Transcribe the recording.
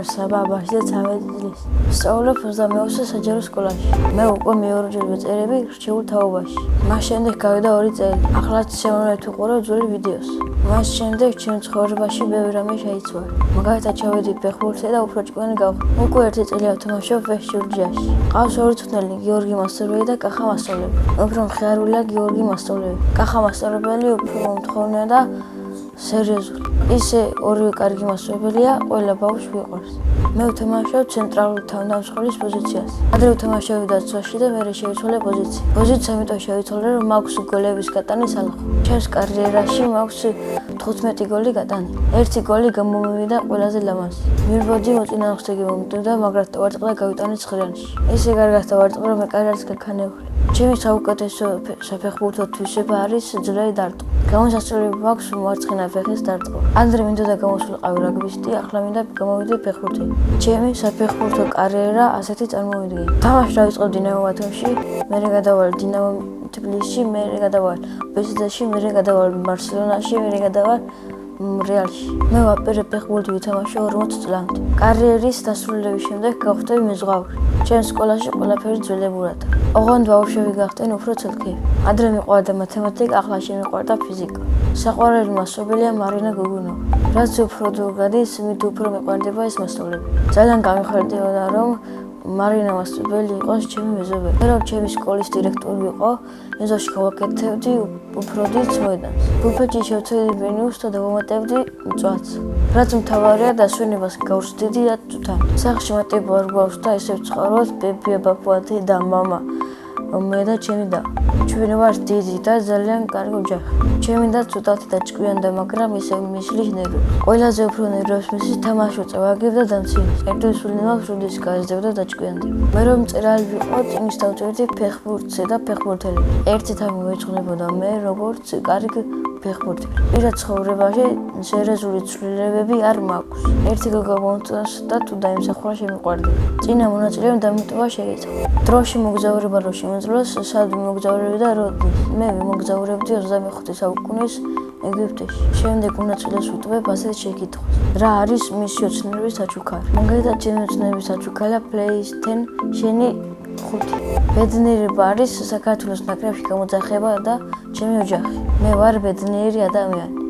ვარ საბაბაში და 13 წლის. სწავლობ 22 საჯარო სკოლაში. მე უკვე მეორეჯერ ვეწერები რჩეულ თაობაში. მას შემდეგ გავიდა 2 წელი. ახლაც შემოვნებთ ვიყურო ძველი ვიდეოს. მას შემდეგ ჩემ ცხოვრებაში ბევრი რამე შეიცვალა. მაგალითად ჩავედი ფეხბურთზე და უფრო ჭკვიანი გავხდი. უკვე 1 წელია ვთამაშობ ფეხბურთში. ყავს 2 წვრთნელი, გიორგი მასწავლებელი და კახა მასწავლებელი. უფრო მხიარულია გიორგი მასწავლებელი. კახა მასწავლებელი უფრო მომთხოვნია და სერიოზული. ისე ორივე კარგი მასწავლებელია, ყველა ბავშვს ვიყვარს. მე ვთამაშობ ცენტრალურ თავდამსხმელის პოზიციას. ადრე ვთამაშობდი დაცვაში და მერე შევიცვალე პოზიცია. პოზიცია ამიტომ შევიცვალე, რომ მაქვს გოლების გატანის ალღო. ჩემს კარიერაში მაქვს 15 გოლი გატანილი. 1 გოლი გამომივიდა ყველაზე ლამაზი. მივბოდი მოწინააღმდეგე მომკვდა, მაგრამ დავარწყდა გავიტანე ცხრიანში. ესე კარგად დავარწყდა, რომ მე კარიერას გაქანებული. ჩემი საუკეთესო საფეხბურთო თვისება არის ძლიერი დარტყმა. გამოსასწორებელი მაქვს მარცხენა ფეხის დარტყმა. ადრე მინდოდა გამოსულიყავი რაგბისტი, ახლა მინდა გამოვიდე ფეხბურთელი. ჩემი საფეხბურთო კარიერა ასეთი წარმოვიდგინე. თამაში დავიწყებ დინამო ათონში, მერე გადავალ დინამო თბილისში, მერე გადავალ ბესიდაში, მერე გადავალ ბარსელონაში, მერე გადავალ რეალში. მე ვაპირებ ფეხბურთი ვითამაშო 40 წლამდე. კარიერის დასრულების შემდეგ გავხდები მეზღვაური. ჩემს სკოლაში ყველაფერი ძველებურადა. ოღონდ ბავშვები გახდნენ უფრო ცალკეები. ადრე მიყვარდა მათემატიკა, ახლა შემიყვარდა ფიზიკა. საყვარელი მასწავლებელი მარინა გოგუნოვა. რაც უფრო დრო გადის, მით უფრო მიყვარდება ეს მასწავლებელი. ძალიან გამიხარდებოდა, რომ მარინა მასწავლებელი იყოს ჩემი მეზობელი. მე რომ ჩემი სკოლის დირექტორი იყო, ეზოში გავაკეთებდი უფრო დიდ მოედანს. ბუფეტში შევწევდი მენიუს და დავუმატებდი მწვადს. რაც მთავარია, დასვენებას გავსდიდი და თან. სახლში მატება არ გვაქვს და ესე ვცხოვრობთ, ბებია, ბაბუა, დედა, მამა, მე და ჩემი და. ჩვენ ვართ დიდი და ძალიან კარგი ოჯახი. ჩემი და ცოტათი დაჭკვიანდა, მაგრამ ისევ მისლის ნერვებს. ყველაზე უფრო ნერვებს მისლის თამაში წავაგებ და დამცინის. ერთის სულინავს რუდის გაზდებ და დაჭკვიანდება. მე რომ მწერალი ვიყო, წიგნის დავწერდი ფეხბურთზე და ფეხბურთელები. ერთი თამა მეწყნებოდა მე როგორც კარგი ფეხბურთელი. პირად ცხოვრებაში სერიოზული ცვლილებები არ მაქვს. ერთი გოგო მომწონს და თუ დაიმსახურა შემიყვარდება. წინა მონაწილემ დამიტოვა შეეწყო. დროში მოგზაურობა რო შემოძლოს, სად მოგზაურები და როდის. მე მოგზაურებდი 25 საუკუნის ეგვიპტეში. შემდეგ მონაწილეს ვუტვებ ასეთ შეკითხვას. რა არის მისი ოცნების საჩუქარი? მაგალითად, ჩემი ოცნების საჩუქარია PlayStation შენი 5. ბედნიერება არის საქართველოს ნაკრებში გამოძახება და ჩემი ოჯახი. მე ვარ ბედნიერი ადამიანი.